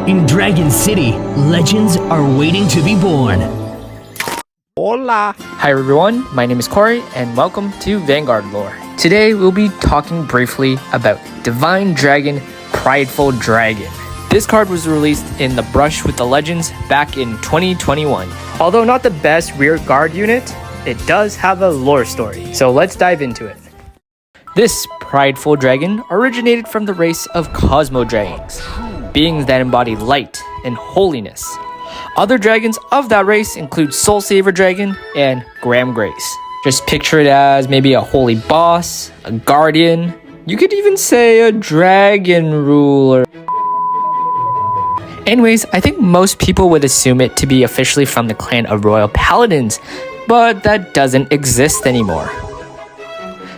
In Dragon City, legends are waiting to be born. Hola! Hi everyone, my name is Corey and welcome to Vanguard Lore. Today we'll be talking briefly about Divine Dragon, Prideful Dragon. This card was released in the Brush with the Legends back in 2021. Although not the best rear guard unit, it does have a lore story, so let's dive into it. This Prideful Dragon originated from the race of Cosmo Dragons, beings that embody light and holiness. Other dragons of that race include Soul Saver Dragon and Graham Grace. Just picture it as maybe a holy boss, a guardian, you could even say a dragon ruler. Anyways, I think most people would assume it to be officially from the clan of Royal Paladins, but that doesn't exist anymore.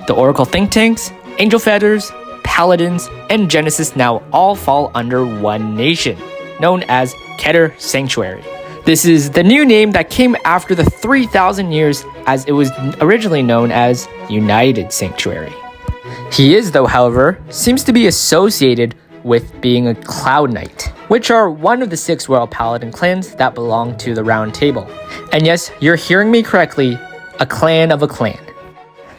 The Oracle think tanks, Angel Feathers, Paladins, and Genesis now all fall under one nation, known as Keter Sanctuary. This is the new name that came after the 3,000 years as it was originally known as United Sanctuary. He is, though, however, seems to be associated with being a Cloud Knight, which are one of the 6 Royal Paladin clans that belong to the Round Table. And yes, you're hearing me correctly, a clan of a clan.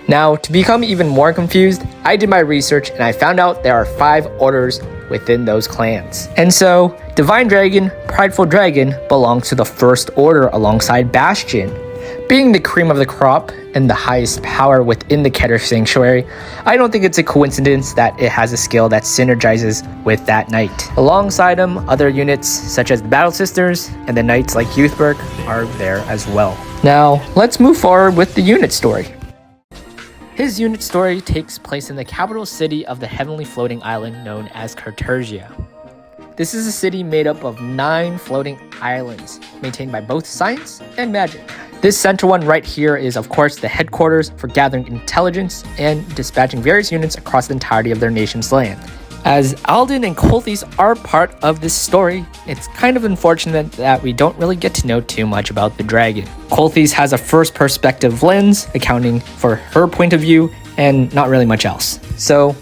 Now, to become even more confused, I did my research and I found out there are 5 orders within those clans. And so, Divine Dragon, Prideful Dragon belongs to the first order alongside Bastion. Being the cream of the crop and the highest power within the Keter Sanctuary, I don't think it's a coincidence that it has a skill that synergizes with that knight. Alongside him, other units such as the Battle Sisters and the knights like Youthberg are there as well. Now, let's move forward with the unit story. His unit story takes place in the capital city of the heavenly floating island known as Cartergia. This is a city made up of 9 floating islands, maintained by both science and magic. This center one right here is of course the headquarters for gathering intelligence and dispatching various units across the entirety of their nation's land. As Alden and Colthys are part of this story, it's kind of unfortunate that we don't really get to know too much about the dragon. Colthys has a first perspective lens, accounting for her point of view, and not really much else. So,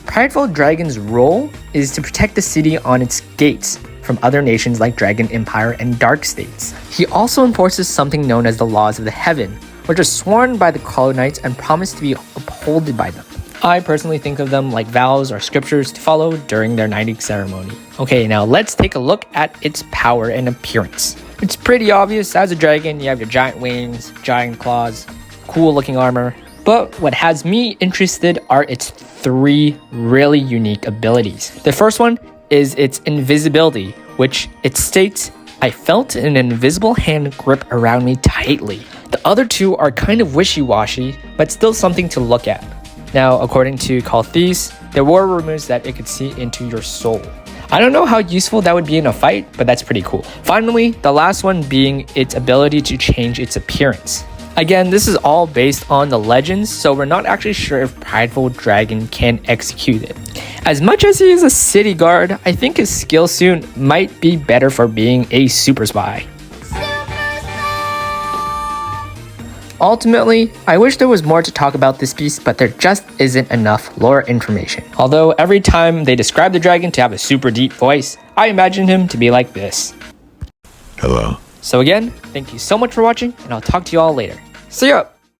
Prideful Dragon's role is to protect the city on its gates from other nations like Dragon Empire and Dark States. He also enforces something known as the Laws of the Heaven, which are sworn by the Cloud Knights and promised to be upholded by them. I personally think of them like vows or scriptures to follow during their knighting ceremony. Okay, now let's take a look at its power and appearance. It's pretty obvious. As a dragon, you have your giant wings, giant claws, cool looking armor. But what has me interested are its 3 really unique abilities. The first one is its invisibility, which it states, "I felt an invisible hand grip around me tightly." The other 2 are kind of wishy-washy, but still something to look at. Now, according to Colthys, there were rumors that it could see into your soul. I don't know how useful that would be in a fight, but that's pretty cool. Finally, the last one being its ability to change its appearance. Again, this is all based on the legends, so we're not actually sure if Prideful Dragon can execute it. As much as he is a city guard, I think his skill suit might be better for being a super spy. Ultimately, I wish there was more to talk about this beast, but there just isn't enough lore information. Although every time they describe the dragon to have a super deep voice, I imagine him to be like this. Hello. So again, thank you so much for watching, and I'll talk to you all later. See ya!